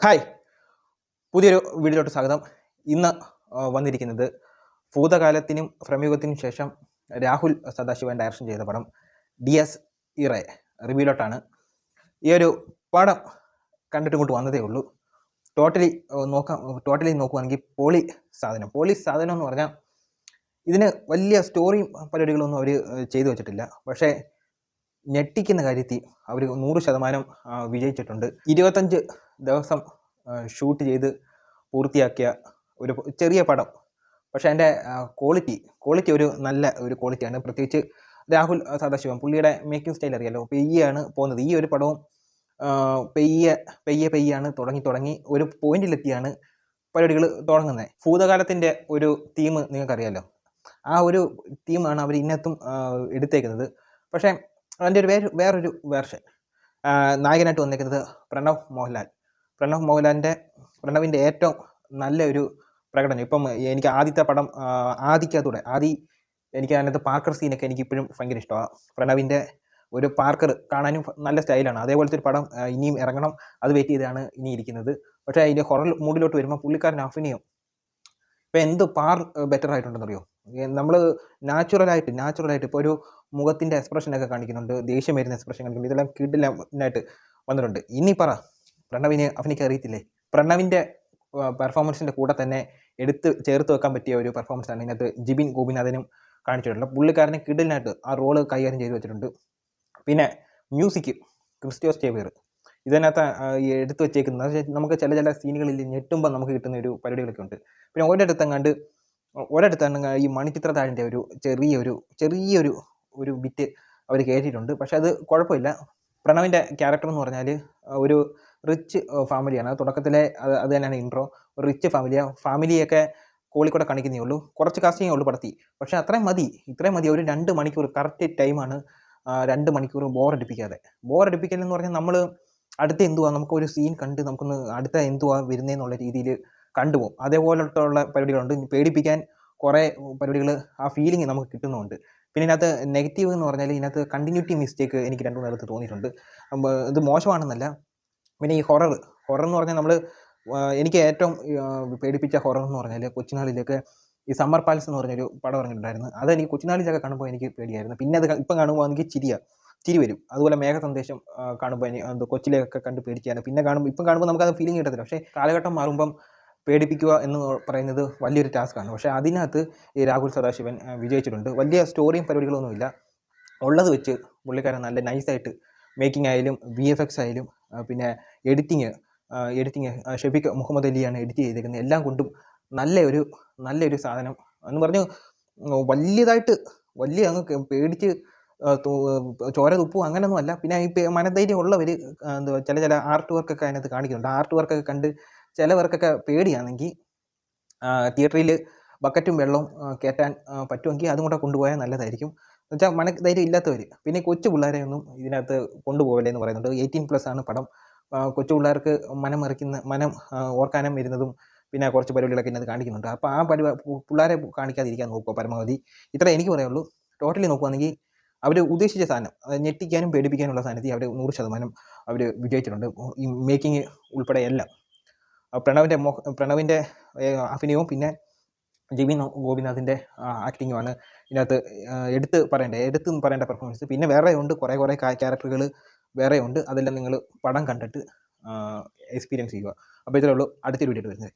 Hi, പുതിയൊരു വീഡിയോയിലോട്ട് സ്വാഗതം. ഇന്ന് വന്നിരിക്കുന്നത് ഭൂതകാലത്തിനും ഭ്രമയുഗത്തിനും ശേഷം രാഹുൽ സദാശിവൻ ഡയറക്ഷൻ ചെയ്ത പടം DS ഇറേ റിവ്യൂലോട്ടാണ്. ഈ ഒരു പടം കണ്ടിട്ട് ഇങ്ങോട്ട് വന്നതേ ഉള്ളൂ. ടോട്ടലി നോക്കുകയാണെങ്കിൽ പോളി സാധനം എന്ന് പറഞ്ഞാൽ ഇതിന് വലിയ സ്റ്റോറിയും പരിപാടികളൊന്നും അവർ ചെയ്തു വെച്ചിട്ടില്ല. പക്ഷേ ഞെട്ടിക്കുന്ന കാര്യത്തിൽ അവർ 100% വിജയിച്ചിട്ടുണ്ട്. 25 ദിവസം ഷൂട്ട് ചെയ്ത് പൂർത്തിയാക്കിയ ഒരു ചെറിയ പടം. പക്ഷേ അതിൻ്റെ ക്വാളിറ്റി ഒരു നല്ല ഒരു ക്വാളിറ്റിയാണ്. പ്രത്യേകിച്ച് രാഹുൽ സദാശിവൻ പുള്ളിയുടെ മേക്കിംഗ് സ്റ്റൈൽ അറിയാലോ, പെയ്യാണ് പോകുന്നത്. ഈ ഒരു പടവും പെയ്യാണ് തുടങ്ങി ഒരു പോയിന്റിലെത്തിയാണ് പരിപാടികൾ തുടങ്ങുന്നത്. ഭൂതകാലത്തിൻ്റെ ഒരു തീം നിങ്ങൾക്കറിയാലോ, ആ ഒരു തീമാണ് അവർ ഇന്നത്തും എടുത്തേക്കുന്നത്. പക്ഷേ അതിൻ്റെ വേറൊരു വേർഷൻ. നായകനായിട്ട് വന്നേക്കുന്നത് പ്രണവിൻ്റെ ഏറ്റവും നല്ല ഒരു പ്രകടനം. ഇപ്പം എനിക്ക് ആദ്യത്തെ പടം എനിക്ക് അതിനകത്ത് പാർക്കർ സീനൊക്കെ എനിക്കിപ്പോഴും ഭയങ്കര ഇഷ്ടമാണ്. പ്രണവിൻ്റെ ഒരു പാർക്കർ കാണാനും നല്ല സ്റ്റൈലാണ്. അതേപോലത്തെ ഒരു പടം ഇനിയും ഇറങ്ങണം, അത് വെയിറ്റ് ചെയ്താണ് ഇനി ഇരിക്കുന്നത്. പക്ഷേ അതിൻ്റെ ഹൊറർ മൂഡിലോട്ട് വരുമ്പോൾ പുള്ളിക്കാരൻ അഭിനയം ഇപ്പം എന്ത് ബെറ്റർ ആയിട്ടുണ്ടെന്നറിയോ. നമ്മൾ നാച്ചുറലായിട്ട് ഇപ്പോൾ ഒരു മുഖത്തിൻ്റെ എക്സ്പ്രഷനൊക്കെ കാണിക്കുന്നുണ്ട്, ദേഷ്യം വരുന്ന എക്സ്പ്രഷൻ കാണിക്കുന്നുണ്ട്. ഇതെല്ലാം കിടിലനായിട്ട് വന്നിട്ടുണ്ട്. ഇനി പറ, പ്രണവിന് അഭിനയിക്കാൻ അറിയത്തില്ലേ? പ്രണവിൻ്റെ പെർഫോമൻസിൻ്റെ കൂടെ തന്നെ ചേർത്ത് വെക്കാൻ പറ്റിയ ഒരു പെർഫോമൻസാണ് ഇതിനകത്ത് ജിബിൻ ഗോപിനാഥനും കാണിച്ചിട്ടുള്ളത്. പുള്ളിക്കാരനെ കിടിലനായിട്ട് ആ റോള് കൈകാര്യം ചെയ്ത് വെച്ചിട്ടുണ്ട്. പിന്നെ മ്യൂസിക് ക്രിസ്റ്റോസ് ചേവിയർ ഇതിനകത്ത് എടുത്തു വെച്ചേക്കുന്നത് നമുക്ക് ചില സീനുകളിൽ ഞെട്ടുമ്പോൾ നമുക്ക് കിട്ടുന്ന ഒരു പരിപാടികളൊക്കെ ഉണ്ട്. പിന്നെ ഒരിടത്താണ് ഈ മണിച്ചിത്രതാഴിൻ്റെ ഒരു ചെറിയൊരു ബിറ്റ് അവർ കയറ്റിയിട്ടുണ്ട്. പക്ഷെ അത് കുഴപ്പമില്ല. പ്രണവിൻ്റെ ക്യാരക്ടർ എന്ന് പറഞ്ഞാൽ ഒരു റിച്ച് ഫാമിലിയാണ്. അത് തുടക്കത്തിലെ അത് തന്നെയാണ് ഇൻട്രോ. ഒരു റിച്ച് ഫാമിലിയൊക്കെ കോളിക്കൂടെ കാണിക്കുന്നേ ഉള്ളൂ. കുറച്ച് കാസ്റ്റിങ്ങേ ഉള്ളൂ പടത്തി. പക്ഷേ ഇത്രയും മതി. ഒരു 2 മണിക്കൂർ കറക്റ്റ് ടൈമാണ്. 2 മണിക്കൂർ ബോറടിപ്പിക്കലെന്ന് പറഞ്ഞാൽ നമ്മൾ അടുത്ത എന്തുവാ, നമുക്കൊരു സീൻ കണ്ട് നമുക്കൊന്ന് അടുത്ത എന്തുവാ വരുന്നതെന്നുള്ള രീതിയിൽ കണ്ടുപോകും. അതേപോലത്തുള്ള പരിപാടികളുണ്ട്. പേടിപ്പിക്കാൻ കുറേ പരിപാടികൾ ആ ഫീലിംഗ് നമുക്ക് കിട്ടുന്നുണ്ട്. പിന്നെ ഇതിനകത്ത് നെഗറ്റീവ് എന്ന് പറഞ്ഞാൽ ഇതിനകത്ത് കണ്ടിന്യൂറ്റി മിസ്റ്റേക്ക് എനിക്ക് 2-3 ഇടത്ത് തോന്നിയിട്ടുണ്ട്. ഇത് മോശമാണെന്നല്ല. പിന്നെ ഈ ഹൊറർ എന്ന് പറഞ്ഞാൽ എനിക്ക് ഏറ്റവും പേടിപ്പിച്ച ഹൊറർ എന്ന് പറഞ്ഞാൽ കൊച്ചുനാളിലൊക്കെ ഈ സമ്മർ പാലസ് എന്ന് പറഞ്ഞൊരു പടം ഇറങ്ങിയിട്ടുണ്ടായിരുന്നു. അതെനിക്ക് കൊച്ചുനാളിലൊക്കെ കാണുമ്പോൾ എനിക്ക് പേടിയായിരുന്നു. പിന്നെ അത് ഇപ്പം കാണുമ്പോൾ എനിക്ക് ചിരി വരും. അതുപോലെ മേഘസന്ദേശം കാണുമ്പോൾ കൊച്ചിലെയൊക്കെ കണ്ട് പേടിച്ചാണ്. ഇപ്പം കാണുമ്പോൾ നമുക്കത് ഫീലിംഗ് കിട്ടത്തില്ല. പക്ഷേ കാലഘട്ടം മാറുമ്പം പേടിപ്പിക്കുക എന്ന് പറയുന്നത് വലിയൊരു ടാസ്ക്കാണ്. പക്ഷേ അതിനകത്ത് ഈ രാഹുൽ സദാശിവൻ വിജയിച്ചിട്ടുണ്ട്. വലിയ സ്റ്റോറിയും പരിപാടികളൊന്നുമില്ല. ഉള്ളത് വെച്ച് പുള്ളിക്കാരൻ നല്ല നൈസായിട്ട് മേക്കിംഗ് ആയാലും VFX ആയാലും പിന്നെ എഡിറ്റിങ് ഷെഫീഖ് മുഹമ്മദ് അലിയാണ് എഡിറ്റ് ചെയ്തേക്കുന്നത്. എല്ലാം കൊണ്ടും നല്ലൊരു സാധനം എന്ന് പറഞ്ഞു. വലിയ അങ്ങ് പേടിച്ച് ചോര തുപ്പും അങ്ങനെയൊന്നും അല്ല. പിന്നെ ഈ മനധൈര്യം ഉള്ളവർ ചില ആർട്ട് വർക്കൊക്കെ അതിനകത്ത് കാണിക്കുന്നുണ്ട്. ആർട്ട് വർക്കൊക്കെ കണ്ട് ചിലവർക്കൊക്കെ പേടിയാണെങ്കിൽ തിയേറ്ററിൽ ബക്കറ്റും വെള്ളവും കയറ്റാൻ പറ്റുമെങ്കിൽ അതും കൂടെ കൊണ്ടുപോയാൽ നല്ലതായിരിക്കും. എന്നുവെച്ചാൽ മനധൈര്യം ഇല്ലാത്തവർ. പിന്നെ കൊച്ചു പിള്ളേരെ ഒന്നും ഇതിനകത്ത് കൊണ്ടുപോകല്ലേ എന്ന് പറയുന്നുണ്ട്. 18+ ആണ് പടം. കൊച്ചു പിള്ളേർക്ക് മനം ഓർക്കാനും വരുന്നതും പിന്നെ കുറച്ച് പരിപാടികളൊക്കെ ഇതിനകത്ത് കാണിക്കുന്നുണ്ട്. അപ്പോൾ ആ പിള്ളേരെ കാണിക്കാതിരിക്കാൻ നോക്കുക പരമാവധി. ഇത്ര എനിക്ക് പറയാനുള്ളൂ. ടോട്ടലി നോക്കുകയാണെങ്കിൽ അവർ ഉദ്ദേശിച്ച സാധനം, ഞെട്ടിക്കാനും പേടിപ്പിക്കാനുള്ള സാധനത്തിൽ അവർ 100% അവർ വിജയിച്ചിട്ടുണ്ട്. ഈ മേക്കിംഗ് ഉൾപ്പെടെ എല്ലാം. പ്രണവിൻ്റെ അഭിനയവും പിന്നെ ജിബിൻ ഗോപിനാഥിൻ്റെ ആക്ടിങ്ങുമാണ് ഇതിനകത്ത് എടുത്ത് പറയേണ്ട പെർഫോമൻസ്. പിന്നെ വേറെ ഉണ്ട്, കുറേ ക്യാരക്ടറുകൾ വേറെ ഉണ്ട്. അതെല്ലാം നിങ്ങൾ പടം കണ്ടിട്ട് എക്സ്പീരിയൻസ് ചെയ്യുക. അപ്പോൾ ഇത്രയേ ഉള്ളൂ. അടുത്തൊരു വീഡിയോ വരുന്നത്.